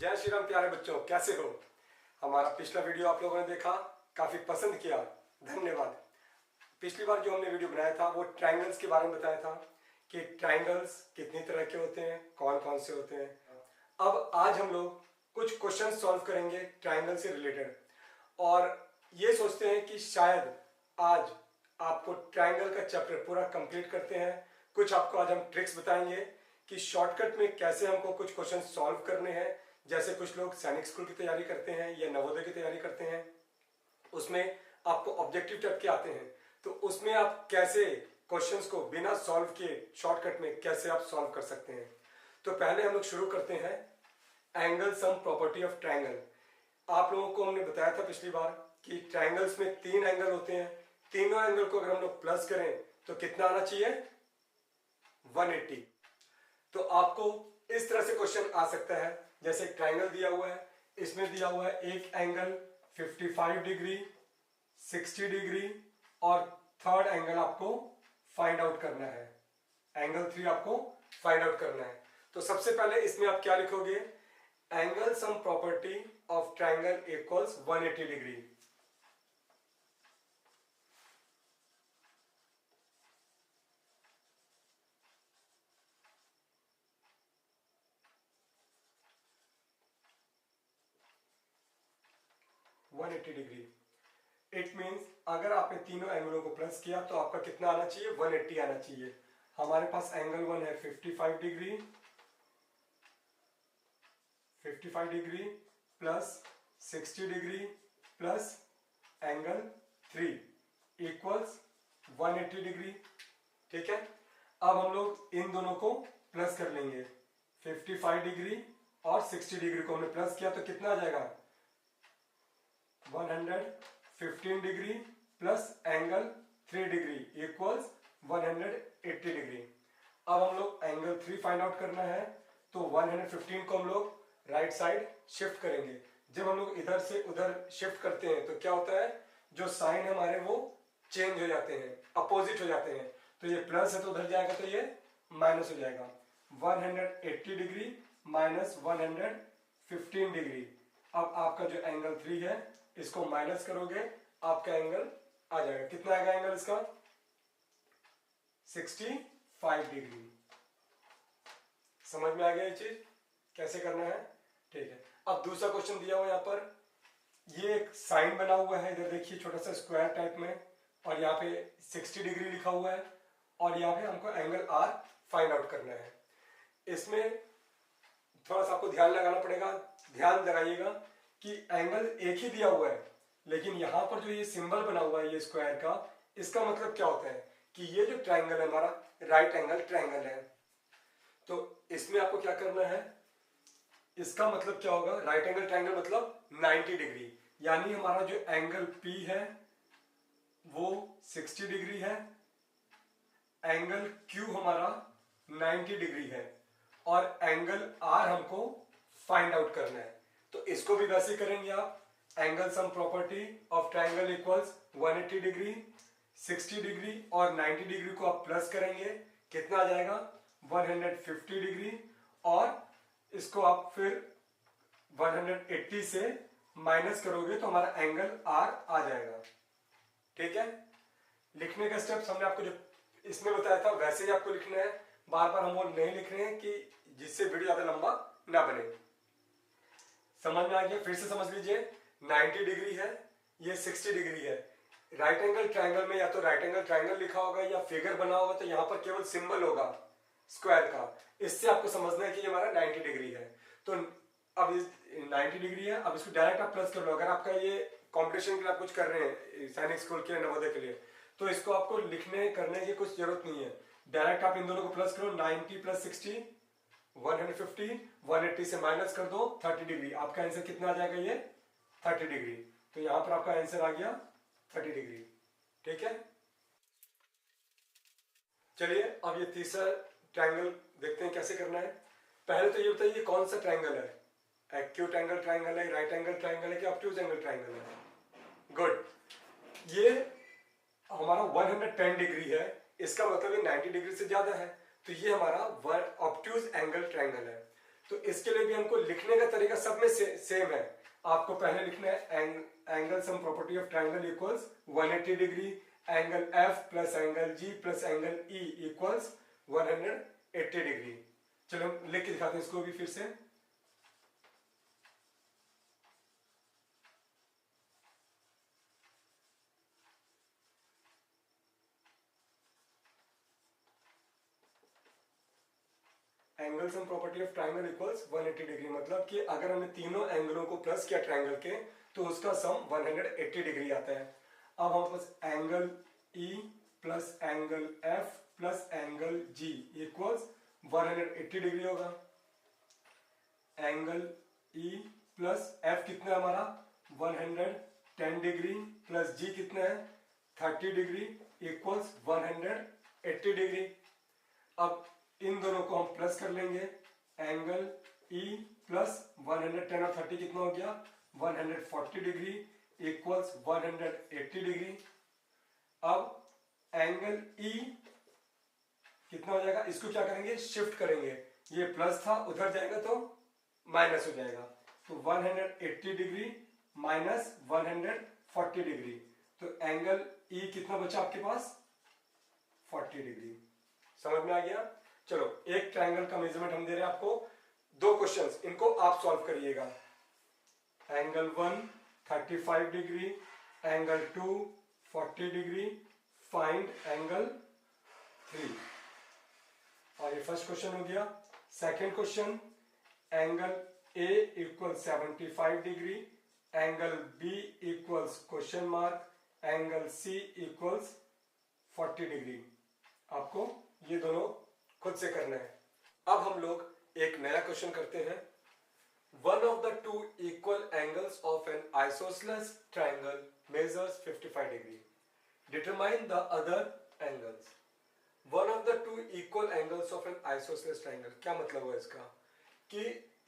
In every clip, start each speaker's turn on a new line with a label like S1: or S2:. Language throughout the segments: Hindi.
S1: जय श्री राम प्यारे बच्चों, कैसे हो। हमारा पिछला वीडियो आप लोगों ने देखा, काफी पसंद किया, धन्यवाद। पिछली बार जो हमने वीडियो बनाया था वो ट्रायंगल्स के बारे में बताया था कि ट्रायंगल्स कितनी तरह के होते हैं, कौन कौन से होते हैं। अब आज हम लोग कुछ क्वेश्चन सॉल्व करेंगे ट्रायंगल से रिलेटेड, और ये सोचते हैं कि शायद आज आपको ट्रायंगल का चैप्टर पूरा कंप्लीट करते हैं। कुछ आपको आज हम ट्रिक्स बताएंगे कि शॉर्टकट में कैसे हमको कुछ क्वेश्चन सॉल्व करने हैं। जैसे कुछ लोग सैनिक स्कूल की तैयारी करते हैं या नवोदय की तैयारी करते हैं, उसमें आपको ऑब्जेक्टिव टाइप के आते हैं, तो उसमें आप कैसे क्वेश्चंस को बिना सॉल्व किए शॉर्टकट में कैसे आप सॉल्व कर सकते हैं। तो पहले हम लोग शुरू करते हैं angle sum property of triangle. आप लोगों को हमने बताया था पिछली बार कि ट्रायंगल्स में 3 एंगल होते हैं। तीनों एंगल को अगर हम लोग प्लस करें तो कितना आना चाहिए, 180। तो आपको इस तरह से क्वेश्चन आ सकता है, जैसे ट्रायंगल दिया हुआ है, इसमें दिया हुआ है एक एंगल 55 डिग्री, 60 डिग्री और थर्ड एंगल आपको फाइंड आउट करना है। एंगल 3 आपको फाइंड आउट करना है। तो सबसे पहले इसमें आप क्या लिखोगे, angle sum property of triangle equals 180 degree. It means अगर आपने तीनों एंगलों को प्लस किया तो आपका कितना आना चाहिए, 180 आना चाहिए। हमारे पास एंगल 1 है 55 degree, 55 degree plus 60 degree plus angle 3 equals 180 degree. ठीक है, अब हम लोग इन दोनों को प्लस कर लेंगे। 55 डिग्री और 60 डिग्री को हमने प्लस किया तो कितना आ जाएगा, 115 degree plus angle 3 degree equals 180 degree. अब हम लोग एंगल 3 फाइंड आउट करना है, तो 115 को हम लोग राइट साइड शिफ्ट करेंगे। जब हम लोग इधर से उधर शिफ्ट करते हैं तो क्या होता है, जो साइन हमारे वो चेंज हो जाते हैं, अपोजिट हो जाते हैं। तो ये प्लस है तो उधर जाएगा तो ये माइनस हो जाएगा। 180 डिग्री माइनस 115 डिग्री। अब आपका जो एंगल 3 है इसको माइनस करोगे, आपका एंगल आ जाएगा। कितना आएगा एंगल इसका, 65 डिग्री। समझ में आ गया ये चीज कैसे करना है। ठीक है, अब दूसरा क्वेश्चन दिया हुआ यहाँ पर, ये एक साइन बना हुआ है, इधर देखिए छोटा सा स्क्वायर टाइप में, और यहाँ पे 60 डिग्री लिखा हुआ है, और यहाँ पे हमको एंगल आर फाइंड आउट करना है। इसमें थोड़ा सा आपको ध्यान लगाना पड़ेगा। ध्यान लगाइएगा कि एंगल एक ही दिया हुआ है, लेकिन यहां पर जो ये सिंबल बना हुआ है ये स्क्वायर का, इसका मतलब क्या होता है कि ये जो ट्रायंगल है हमारा राइट एंगल ट्रायंगल है। तो इसमें आपको क्या करना है, इसका मतलब क्या होगा, राइट एंगल ट्रायंगल मतलब 90 डिग्री। यानी हमारा जो एंगल P है वो 60 डिग्री है, एंगल Q हमारा 90 डिग्री है, और एंगल R हमको फाइंड आउट करना है। तो इसको भी वैसे करेंगे आप, angle sum property of triangle equals 180 degree, 60 degree और 90 डिग्री को आप प्लस करेंगे, कितना आ जाएगा 150 डिग्री, और इसको आप फिर 180 से माइनस करोगे तो हमारा एंगल आर आ जाएगा। ठीक है, लिखने का स्टेप्स हमने आपको जो इसमें बताया था वैसे ही आपको लिखना है। बार बार हम वो नहीं लिख रहे हैं कि जिससे वीडियो ज्यादा लंबा ना बने। समझ में आ गया, फिर से समझ लीजिए। 90 डिग्री है, ये 60 डिग्री है। राइट एंगल ट्रायंगल में या तो राइट एंगल ट्रायंगल लिखा होगा या फिगर बना होगा, तो यहाँ पर केवल सिंबल होगा स्क्वायर का। इससे आपको समझना है कि ये हमारा 90 डिग्री है। तो अब 90 डिग्री है, अब इसको डायरेक्ट आप प्लस कर लो। अगर आपका ये कॉम्पिटिशन के लिए आप कुछ कर रहे हैं, सैनिक स्कूल के नवोदय के लिए, तो इसको आपको लिखने करने की कुछ जरूरत नहीं है। डायरेक्ट आप इन दोनों को प्लस करो, 90 प्लस 60 150, 180 से माइनस कर दो 30 डिग्री। आपका आंसर कितना आ जाएगा, ये 30 डिग्री। तो यहां पर आपका आंसर आ गया 30 डिग्री। ठीक है, चलिए अब ये तीसरा ट्रायंगल देखते हैं कैसे करना है। पहले तो ये बताइए कौन सा ट्रायंगल है, एक्यूट एंगल ट्रायंगल है, राइट एंगल ट्रायंगल है कि ऑब्ट्यूज एंगल ट्रायंगल है। गुड, ये हमारा 110 डिग्री है, इसका मतलब ये 90 डिग्री से ज्यादा है, तो ये हमारा ऑब्ट्यूज एंगल ट्रायंगल है। तो इसके लिए भी हमको लिखने का तरीका सब में सेम है। आपको पहले लिखना है angle sum property of triangle equals 180 degree, angle F plus angle ji plus angle E equals 180 degree. चलो हम लिख के दिखाते हैं इसको भी फिर से। Angle sum property of triangle equals 180 degree, मतलब कि अगर हमने तीनों एंगलों को प्लस किया ट्राइंगल के तो उसका सम 180 डिग्री आता है। अब हमारे पास angle E plus angle F plus angle G equals 180 degree होगा। एंगल ई प्लस एफ कितना है हमारा 110 डिग्री प्लस जी कितना है 30 डिग्री इक्वल्स 180 डिग्री। अब इन दोनों को हम प्लस कर लेंगे। एंगल ई प्लस 110 और 30 कितना हो गया 140 डिग्री इक्वल्स 180 डिग्री। अब एंगल ई कितना हो जाएगा, इसको क्या करेंगे शिफ्ट करेंगे, ये प्लस था उधर जाएगा तो माइनस हो जाएगा, तो 180 डिग्री माइनस 140 डिग्री, तो एंगल ई कितना बचा आपके पास 40 डिग्री। समझ में आ गया। चलो एक ट्रायंगल का मेजरमेंट हम दे रहे हैं आपको, दो क्वेश्चंस, इनको आप सॉल्व करिएगा। Angle 1 35 degree, angle 2 40 degree, find angle 3। और ये फर्स्ट क्वेश्चन हो गया। Second question, angle A equal 75 degree, angle B equals question mark, angle C equals 40 degree. आपको ये दोनों खुद से करना है। अब हम लोग एक नया क्वेश्चन करते हैं। One of the two equal angles of N isosceles triangle measures 55 degree, determine the other angles. One of the two equal angles of N isosceles triangle, क्या मतलब हुआ इसका कि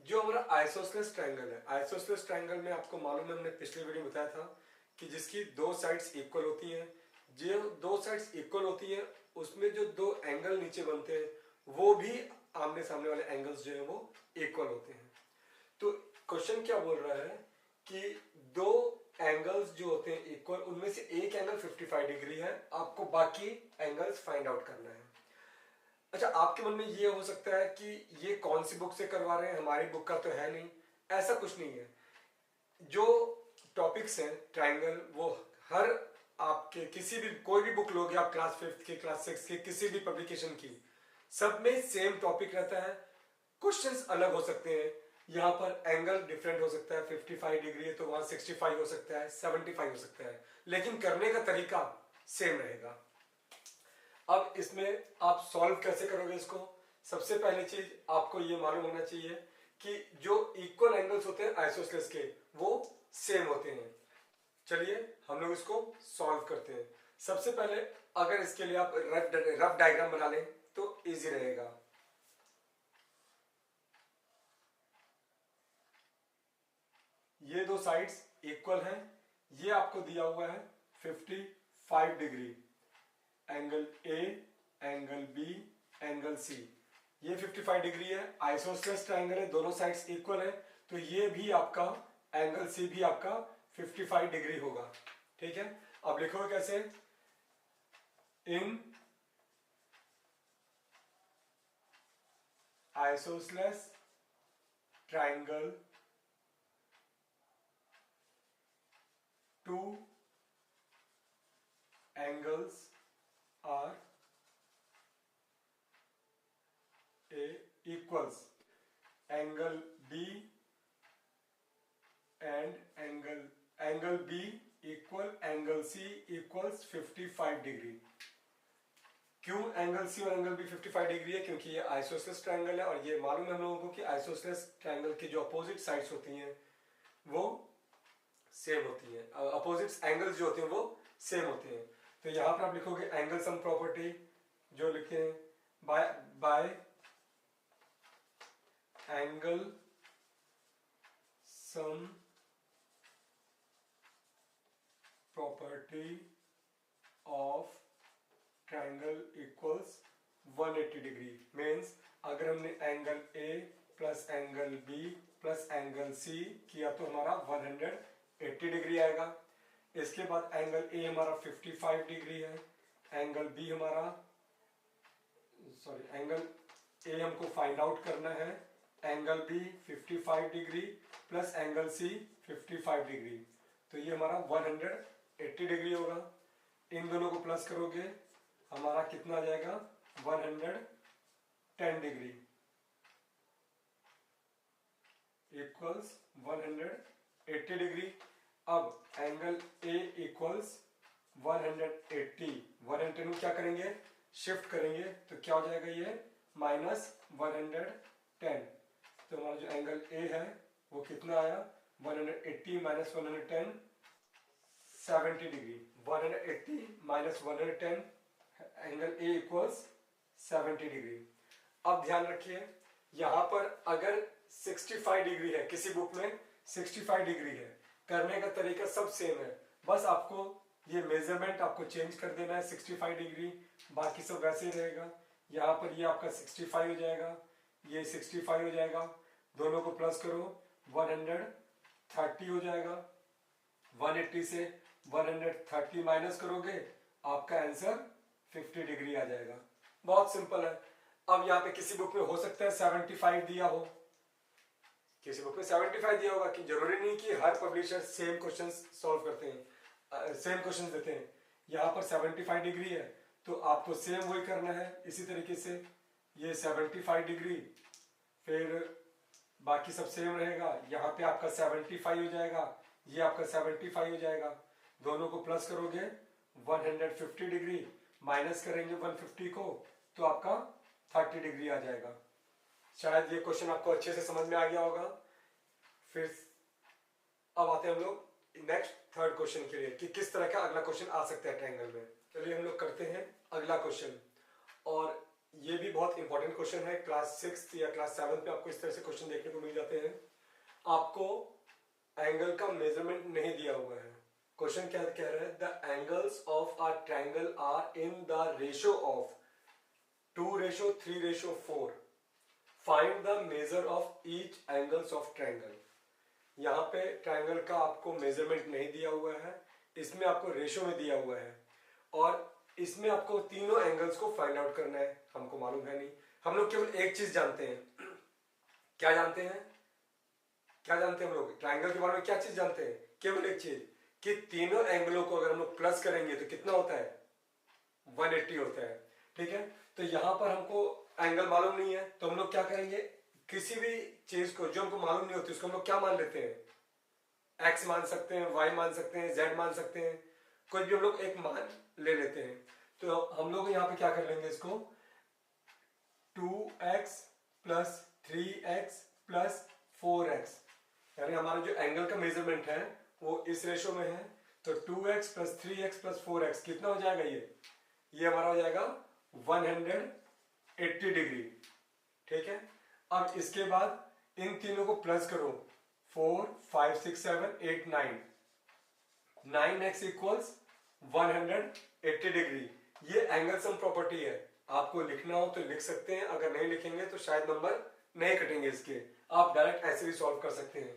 S1: जो हमारा आइसोसेलेस ट्रायंगल है, आइसोसेलेस ट्रायंगल में आपको मालूम है, हमने पिछले वीडियो में बताया था कि जिसकी दो साइड्स इक्वल होती हैं, जो दो साइड्स इक्वल होती है उसमें जो दो एंगल नीचे बनते हैं वो भी आमने सामने वाले एंगल्स जो है वो इक्वल होते हैं। तो क्वेश्चन क्या बोल रहा है कि दो एंगल्स जो होते हैं इक्वल, उनमें से एक एंगल 55 डिग्री है, आपको बाकी एंगल्स फाइंड आउट करना है। अच्छा, आपके मन में ये हो सकता है कि ये कौन सी बुक से करवा रहे हैं, हमारी बुक का तो है नहीं। ऐसा कुछ नहीं है। जो टॉपिक्स हैं ट्रायंगल वो हर आपके किसी भी कोई भी बुक लोगे आप, क्लास 5th के क्लास 6 के किसी भी पब्लिकेशन की, सब में सेम टॉपिक रहता है। क्वेश्चंस अलग हो सकते हैं, यहाँ पर एंगल डिफरेंट हो सकता है, 55 डिग्री है तो वहां 65 हो सकता है, 75 हो सकता है, लेकिन करने का तरीका सेम रहेगा। अब इसमें आप सॉल्व कैसे करोगे इसको, सबसे पहली चीज आपको ये मालूम होना चाहिए कि जो इक्वल एंगल्स होते हैं आइसोसेलेस के वो सेम होते हैं। चलिए हम लोग इसको सॉल्व करते हैं। सबसे पहले अगर इसके लिए आप रफ डायग्राम बना लें तो इजी रहेगा। ये दो साइड्स इक्वल हैं, ये आपको दिया हुआ है 55 degree, angle A, angle B, angle C, ये 55 डिग्री है, आइसोसेलेस ट्रायंगल है, दोनों साइड्स इक्वल है, तो ये भी आपका एंगल सी भी आपका 55 डिग्री होगा। ठीक है, अब लिखोगे कैसे, in isosceles triangle two angles are A equals angle B and angle B equal angle C equals 55 degree. क्यों एंगल सी और एंगल बी 55 डिग्री है, क्योंकि ये आइसोसेलेस ट्रायंगल है और ये मालूम है हम लोगों को कि आइसोसेलेस ट्रायंगल की जो अपोजिट साइड्स होती हैं वो सेम होती हैं, अपोजिट एंगल्स जो होते हैं वो सेम होते हैं। तो यहां पर आप लिखोगे एंगल सम प्रॉपर्टी, जो लिखते हैं by angle sum property of triangle equals 180 degree. Means अगर हमने angle A, plus angle B plus angle C किया तो हमारा 180 डिग्री आएगा। इसके बाद एंगल ए हमारा 55 डिग्री है, एंगल बी हमारा एंगल ए हमको फाइंड आउट करना है, angle B 55 degree plus angle C 55 degree, तो ये हमारा 180 डिग्री होगा। इन दोनों को प्लस करोगे हमारा कितना आ जाएगा 110 डिग्री इक्वल्स 180 डिग्री। अब एंगल ए इक्वल्स 180, 110 को क्या करेंगे शिफ्ट करेंगे तो क्या हो जाएगा ये -110। तो हमारा जो एंगल ए है वो कितना आया 180 minus 110 70 degree, 180 minus 110 angle A equals 70 degree. अब ध्यान रखिए यहां पर अगर 65 डिग्री है, किसी बुक में 65 डिग्री है, करने का तरीका सब सेम है, बस आपको ये मेजरमेंट आपको चेंज कर देना है 65 डिग्री, बाकी सब वैसे ही रहेगा। यहाँ पर ये आपका 65 हो जाएगा, ये 65 हो जाएगा, दोनों को प्लस करो 130 हो जाएगा। 180 से 130 माइनस करोगे आपका आंसर 50 डिग्री आ जाएगा। बहुत सिंपल है। अब यहाँ पे किसी बुक में हो सकता है 75 दिया हो, किसी बुक में 75 दिया होगा, कि जरूरी नहीं कि हर पब्लिशर सेम क्वेश्चन सॉल्व करते हैं, सेम क्वेश्चन देते हैं। यहाँ पर 75 डिग्री है तो आपको सेम वही करना है। इसी तरीके से ये 75 डिग्री, फिर बाकी सब सेम रहेगा। यहाँ पे आपका 75 हो जाएगा, ये आपका 75 हो जाएगा, दोनों को प्लस करोगे 150 डिग्री, माइनस करेंगे 150 को तो आपका 30 डिग्री आ जाएगा। शायद ये क्वेश्चन आपको अच्छे से समझ में आ गया होगा। फिर अब आते हैं हम लोग नेक्स्ट थर्ड क्वेश्चन के लिए कि किस तरह का अगला क्वेश्चन आ सकता है ट्रायंगल में। चलिए हम लोग करते हैं अगला क्वेश्चन, और ये भी बहुत इंपॉर्टेंट क्वेश्चन है। क्लास 6 या क्लास 7 में आपको इस तरह से क्वेश्चन देखने को मिल जाते हैं। आपको एंगल का मेजरमेंट नहीं दिया हुआ है। क्वेश्चन क्या कह रहा है, the angles of a triangle are in the ratio of 2:3:4, find the measure of each angles of triangle. यहाँ पे ट्रायंगल का आपको मेजरमेंट नहीं दिया हुआ है, इसमें आपको रेशियो में दिया हुआ है, और इसमें आपको तीनों एंगल्स को फाइंड आउट करना है। हमको मालूम है नहीं, हम लोग केवल एक चीज जानते हैं। क्या जानते हैं, क्या जानते हैं हम लोग ट्रायंगल के बारे में? क्या चीज जानते हैं? केवल एक चीज कि तीनों एंगलों को अगर हम लोग प्लस करेंगे तो कितना होता है 180 होता है। ठीक है, तो यहाँ पर हमको एंगल मालूम नहीं है तो हम लोग क्या करेंगे, किसी भी चीज को जो हमको मालूम नहीं होती उसको हम लोग क्या मान लेते हैं, एक्स मान सकते हैं, वाई मान सकते हैं, जेड मान सकते हैं, कोई भी हम लोग एक मान ले लेते हैं। तो हम लोग यहाँ पे क्या कर लेंगे, इसको 2x plus 3x plus 4x, यानी हमारा जो एंगल का मेजरमेंट है वो इस रेशो में है। तो 2x plus 3x plus 4x कितना हो जाएगा, ये हमारा हो जाएगा 180 डिग्री। ठीक है, अब इसके बाद इन तीनों को प्लस करो, 4 5 6 7 8 9, 9x इक्वल्स 180 डिग्री। ये एंगल सम प्रॉपर्टी है, आपको लिखना हो तो लिख सकते हैं, अगर नहीं लिखेंगे तो शायद नंबर नहीं कटेंगे इसके, आप डायरेक्ट ऐसे भी सॉल्व कर सकते हैं।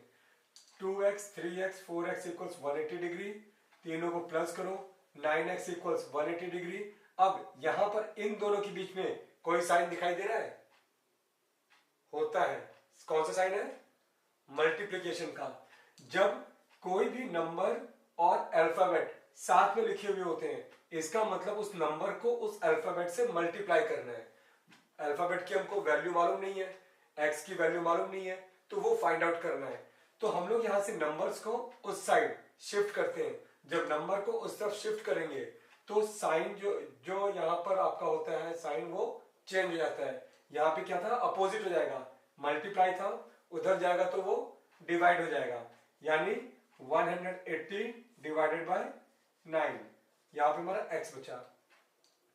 S1: 2x 3x 4x equals 180 degree, तीनों को प्लस करो, 9x इक्वल्स 180 डिग्री। अब यहां पर इन दोनों के बीच में कोई साइन दिखाई दे रहा है, होता है, कौन सा साइन है, मल्टीप्लिकेशन का। जब कोई भी नंबर और अल्फाबेट साथ में लिखे हुए होते हैं, इसका मतलब उस नंबर को उस अल्फाबेट से मल्टीप्लाई करना है। अल्फाबेट की हमको वैल्यू मालूम नहीं है, एक्स की वैल्यू मालूम नहीं है, तो वो फाइंड आउट करना है। तो हम लोग यहां से नंबर्स को उस साइड शिफ्ट करते हैं। जब नंबर को उस तरफ शिफ्ट करेंगे तो साइन जो यहाँ पर आपका होता है साइन, वो चेंज हो जाता है। यहाँ पे क्या था, अपोजिट हो जाएगा, मल्टीप्लाई था, उधर जाएगा तो वो डिवाइड हो जाएगा, यानी 180 डिवाइडेड बाय 9, यहाँ पे हमारा x बचा।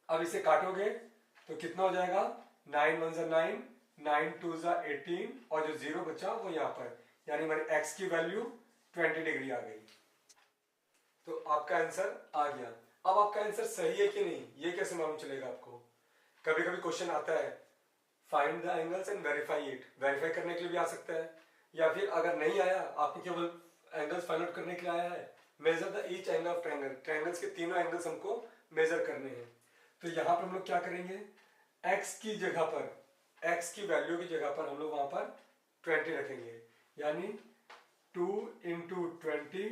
S1: अब इसे काटोगे तो कितना हो जाएगा, 9 1 जा 9, 9 2 जा 18, और जो 0 बचा वो यहाँ पर, यानी हमारी x की वैल्यू 20 डिग्री आ गई। तो आपका आंसर आ गया। अब आपका आंसर सही है कि नहीं ये कैसे मालूम चलेगा आपको? कभी कभी क्वेश्चन आता है find the angles and verify it, verify करने के लिए भी आ सकता है, या फिर अगर नहीं आया, आपको केवल एंगल्स फाइंड आउट करने के लिए आया है, measure the each angle of triangle, triangles के तीनों एंगल्स हमको मेजर करने हैं। तो यहाँ पर हम लोग क्या करेंगे, x की जगह पर, x की वैल्यू की जगह पर हम लोग वहां पर 20 रखेंगे, यानी 2 इंटू 20,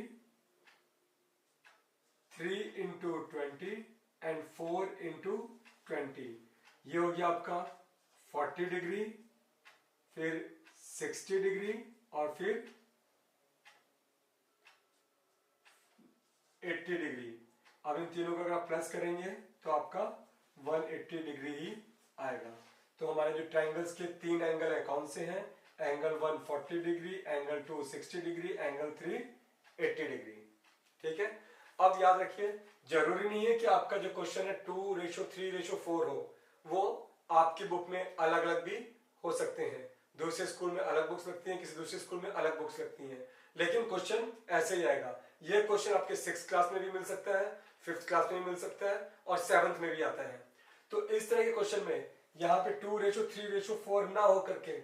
S1: 3 इंटू 20 एंड 4 इंटू 20। ये हो गया आपका 40 डिग्री, फिर 60 डिग्री और फिर 80 डिग्री। अब इन तीनों को अगर आप प्लस करेंगे तो आपका 180 डिग्री ही आएगा। तो हमारे जो ट्रायंगल्स के तीन एंगल है कौन से हैं, angle 1 40 degree, angle 2 60 degree, angle 3 80 degree. ठीक है, अब याद रखिए जरूरी नहीं है कि आपका जो क्वेश्चन है 2:3:4 हो, वो आपकी बुक में अलग अलग भी हो सकते हैं। दूसरे स्कूल में अलग बुक्स लगती हैं, किसी दूसरे स्कूल में अलग बुक्स लगती हैं, लेकिन क्वेश्चन ऐसे ही आएगा। ये क्वेश्चन आपके 6th क्लास में भी मिल सकता है, 5th क्लास में भी मिल सकता है और 7th में भी आता है। तो इस तरह के क्वेश्चन में यहाँ पे 2:3:4 ना हो करके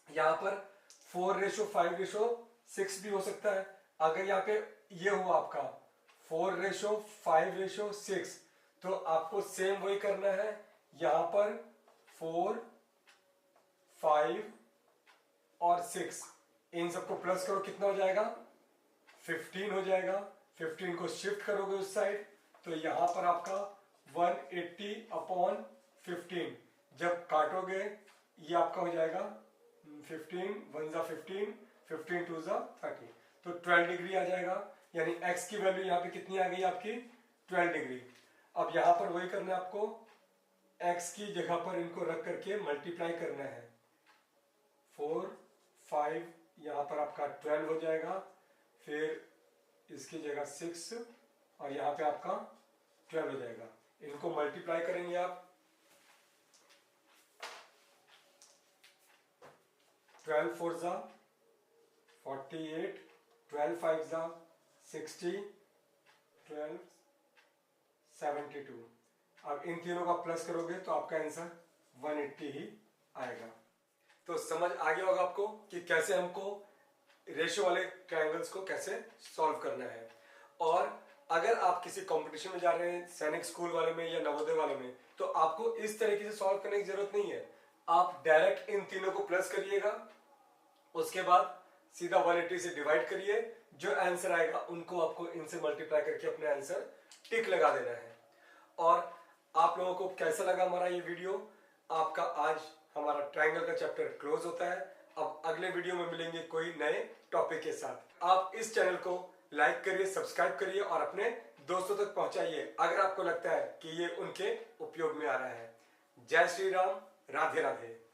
S1: यहाँ पर 4:5:6 भी हो सकता है। अगर यहाँ पे ये हुआ आपका 4:5:6, तो आपको सेम वही करना है, यहाँ पर 4, 5 और 6 इन सबको प्लस करो, कितना हो जाएगा 15 हो जाएगा। 15 को शिफ्ट करोगे उस साइड तो यहाँ पर आपका 180/15, जब काटोगे ये आपका हो जाएगा 15 1 ज़ा 15, 15 2 ज़ा 30, तो 12 डिग्री आ जाएगा। यानी x की वैल्यू यहाँ पे कितनी आ गई आपकी 12 डिग्री। अब यहाँ पर वही करना है आपको, x की जगह पर इनको रख करके मल्टीप्लाई करना है। 4 5 यहाँ पर आपका 12 हो जाएगा, फिर इसकी जगह 6 और यहाँ पे आपका 12 हो जाएगा। इनको मल्टीप्लाई करेंगे आप, 12 4 ज़ा 48, 12 5 ज़ा 60, 12 72। अब इन तीनों का प्लस करोगे तो आपका आंसर 180 ही आएगा। तो समझ आ गया होगा आपको कि कैसे हमको रेशियो वाले ट्रायंगल्स को कैसे सॉल्व करना है। और अगर आप किसी कंपटीशन में जा रहे हैं, सैनिक स्कूल वाले में या नवोदय वाले में, तो आपको इस तरीके से सॉल्व करने की जरूरत नहीं है। आप डायरेक्ट इन तीनों को प्लस करिएगा, उसके बाद सीधा 180 से डिवाइड करिए, जो आंसर आएगा उनको आपको इनसे मल्टीप्लाई करके अपने आंसर टिक लगा देना है। और आप लोगों को कैसा लगा हमारा ये वीडियो? आपका आज हमारा ट्रायंगल का चैप्टर क्लोज होता है। अब अगले वीडियो में मिलेंगे कोई नए टॉपिक के साथ। आप इस चैनल को लाइक करिए, सब्सक्राइब करिए और अपने दोस्तों तक पहुंचाइए अगर आपको लगता है कि ये उनके उपयोग में आ रहा है। जय श्री राम, राधे राधे।